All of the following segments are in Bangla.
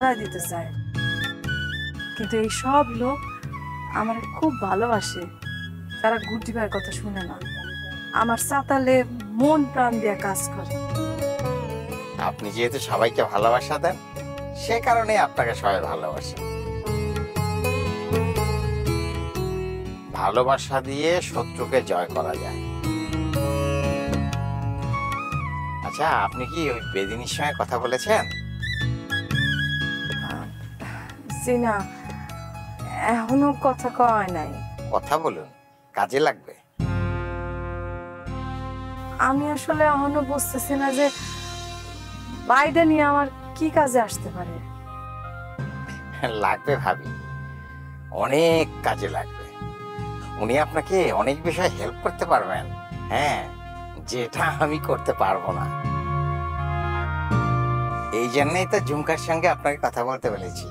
দিতে চায়, কিন্তু এই সব লোক আমার খুব ভালোবাসে, তারা গুটি ভাইয়ের কথা শুনে না, আমার চাতালে মন প্রাণ দিয়ে কাজ করে। আপনি যেহেতু সবাইকে ভালোবাসা দেন, সে কারণে আপনাকে সবাই ভালোবাসে। ভালোবাসা দিয়ে শত্রুকে জয় করা যায়। আচ্ছা, আপনি কি ওই বেদিনীর সঙ্গে কথা বলেছেন? জি না, এখনো কথা কয় নাই। কথা বলুন, কাজে লাগবে। আমি আসলে এখনো বুঝতেছি না যে বাইরে নিয়ে আমার কি কাজে আসতে পারে। লাগবে ভাবি, অনেক কাজে লাগবে। উনি আপনাকে অনেক বিষয়ে হেল্প করতে পারবেন, হ্যাঁ, যেটা আমি করতে পারবো না। এই জন্যই তো ঝুমকার সঙ্গে আপনাকে কথা বলতে বলেছি।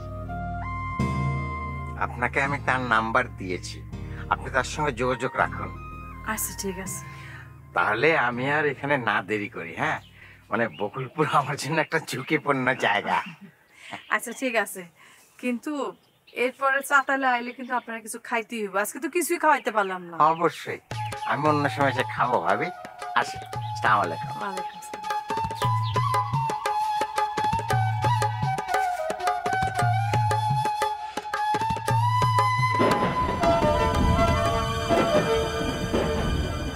আপনাকে আমি তার নাম্বার দিয়েছি, আপনি তার সঙ্গে যোগাযোগ রাখুন। আচ্ছা ঠিক আছে। তাহলে আমি আর এখানে না দেরি করি, হ্যাঁ, মানে বকুলপুর আমার জন্য একটা ঝুঁকিপূর্ণ জায়গা। আচ্ছা ঠিক আছে, কিন্তু এরপরে চাতালে আইলে কিন্তু আপনারা কিছু খাইতেই হইব। আজকে তো কিছুই খাওয়াইতে পারলাম না। অবশ্যই, আমি অন্য সময় এসে খাবো ভাবি। আসি, আসসালামু আলাইকুম। ওয়ালাইকুম আসসালাম।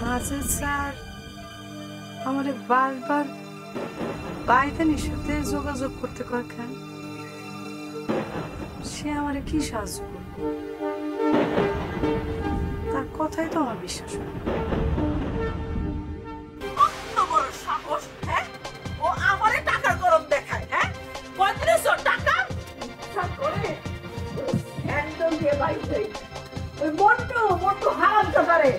মাজেদ স্যার আমারে বারবার বাইদানির সাথে যোগাযোগ করতে কয় কেন? সে আমারে কি সাহায্য করবে? তার কথাই তো আমার বিশ্বাস হয়। কত বড় সাহস, হ্যাঁ? ও আমারে টাকার গরম দেখায়, হ্যাঁ? কয়দিনের জন্য টাকা? ইচ্ছা করে স্যান্ডেল দিয়ে বাইরে ওই মন্টু হারামতে পারে।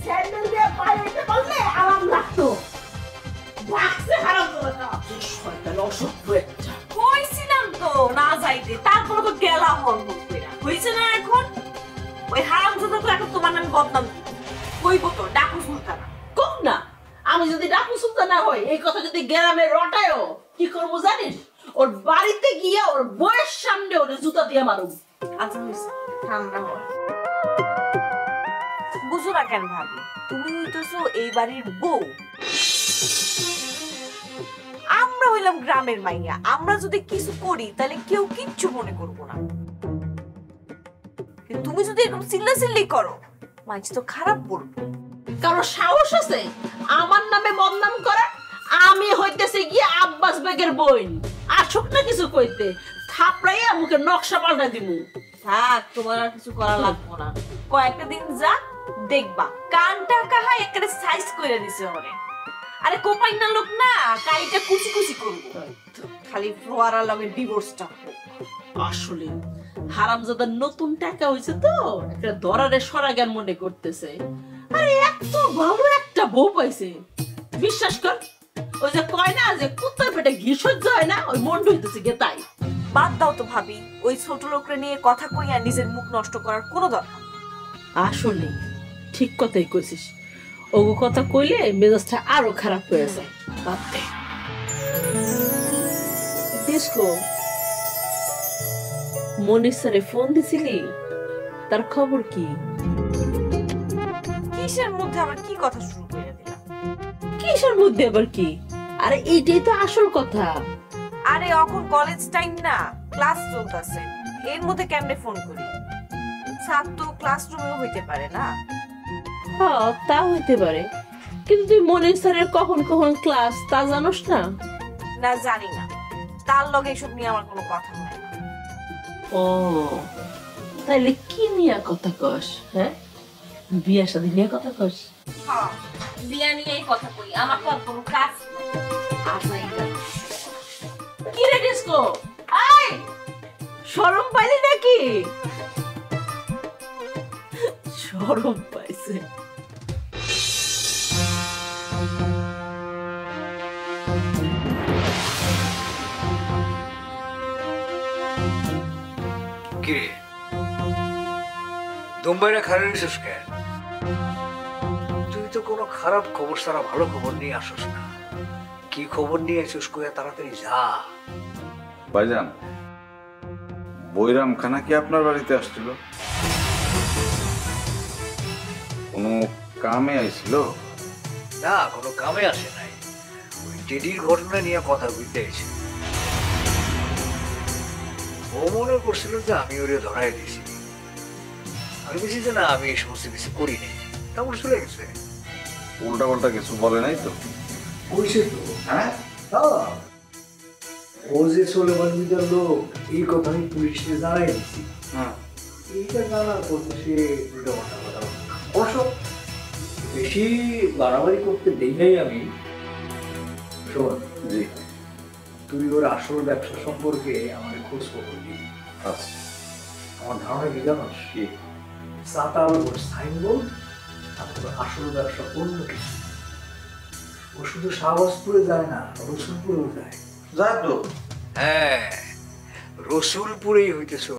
স্যান্ডেল দিয়ে বাইরে বললে আরাম লাগতো। বাক্সে হারামতো না। শয়তান অসভ্য একটা। কইছিলাম তো না যাইতে, তারপর তো গেলা হল কইরা। হইছে না এখন? ওই হারামজাদা তো এখন তোমার নামে বদনাম দিবে। কইবো তো ডাকু সুলতানা। কম না, আমি যদি ডাকু সুলতানা হই, এই কথা যদি গ্রামে রটায়ও, কি করবো জানিস? ওর বাড়িতে গিয়ে ওর বউয়ের সামনে ওর জুতা দিয়ে মারুম। আচ্ছা হয়েছে, ঠান্ডা হয়। বুঝো না কেন ভাবি? তুমি হইতেছো এই বাড়ির বউ, আমরা হইলাম গ্রামের মাইয়া। আমরা যদি কিছু করি তাহলে কেউ কিচ্ছু মনে করবো না, কিন্তু তুমি যদি এরকম চিল্লাচিল্লি করো, মাঝে তো খারাপ বলবো। কারণ সাহস আছে আমার নামে বদনাম করা? আমি হইতেছে গিয়ে আব্বাস বেগের বোন, আসুক না কিছু কইতে, থাপড়াইয়া মুখে নকশা পাল্টা দিমু। থাক, তোমার আর কিছু করা লাগবো না। কয়েকটা দিন যা, দেখবা কানটা কাহা একটা সাইজ কইরা দিছে ওরে। আরে কোপাই না লোক না, কাইটা কুচি কুচি করবো, খালি ফ্লোয়ারা লগে ডিভোর্সটা হোক। আসলে হারামজাদার নতুন টাকা হইছে তো, একটা ধরারে সরাগান মনে করতেছে। আরে এত ভালো একটা বউ পাইছে, বিশ্বাস কর। ওই যে কয় না যে কুত্তার পেটে ঘি সহ্য হয় না, ওই মন্ড হইতেছে গে তাই। বাদ দাও তো ভাবি, ওই ছোট লোকরে নিয়ে কথা কইয়া নিজের মুখ নষ্ট করার কোনো দরকার। আসলে ঠিক কথাই কইছিস, ওগো কথা কইলে মেজাজটা আরো খারাপ হয়ে যায়। বাদ দে। ডিস্কো, মনির স্যারে ফোন দিছিলি? তার খবর কি? কিসের মধ্যে আবার কি কথা শুরু করে দিলাম? কিসের মধ্যে আবার কি? আরে এইটাই তো আসল কথা। আরে এখন কলেজ টাইম না, ক্লাস চলতেছে, এর মধ্যে কেমনে ফোন করি? ছাত্র ক্লাসরুমেও হইতে পারে না। হ্যাঁ, তা হইতে পারে, কিন্তু তুই মনির স্যারের কখন কখন ক্লাস তা জানোস না? না, জানি না, তার লগে এসব নিয়ে আমার কোনো কথা হয় না। ও, তাইলে কি নিয়ে কথা কস? হ্যাঁ, বিয়া শাদী নিয়ে কথা কস? হ্যাঁ, বিয়া নিয়েই কথা কই, আমার তো আর কোনো কাজ নেই। কি রে ডিস্কো, আই শরম পাইলি নাকি? শরম পাইছে। কিরে দুম্বাইরা খারাপ নিছিস কেন? তুই তো কোনো খারাপ খবর ছাড়া ভালো খবর নিয়ে আসিস না। কি খবর নিয়ে আসিস কইয়া তাড়াতাড়ি যা। ভাইজান, বৈরাম খানা কি আপনার বাড়িতে আসছিল? কোনো কামে আইছিল? না, কোনো কামে আসে নাই। ওই টেডির ঘটনা নিয়ে কথা বলতে এসে ও মনে করছিল যে আমি ওরে ধরাই দিয়েছি। আমি বলছি যে না, আমি এই সমস্ত কিছু করিনি। তারপর চলে গেছে। উল্টা পাল্টা কিছু বলে নাই তো? বলছে তো। হ্যাঁ, হ্যাঁ, ও যে সোলেমান মির্জার লোক, এই কথা আমি পুলিশকে জানাই দিচ্ছি। হ্যাঁ। এইটা জানার পর তো সে উল্টো পাল্টা কথা বলে। অবশ্য বেশি বাড়াবাড়ি করতে দেই নাই আমি। শোন, জি। তুই ওর আসল ব্যবসা সম্পর্কে আমাকে খোঁজ খবর দিবি। আচ্ছা। আমার ধারণা কি জানোস? কি? সাতাল ওর সাইনবোর্ড, আর ওর আসল ব্যবসা অন্য কিছু। ও শুধু শাহবাজপুরে যায় না, রসুলপুরেও যায়। যা তো। হ্যাঁ, রসুলপুরেই হইতেছে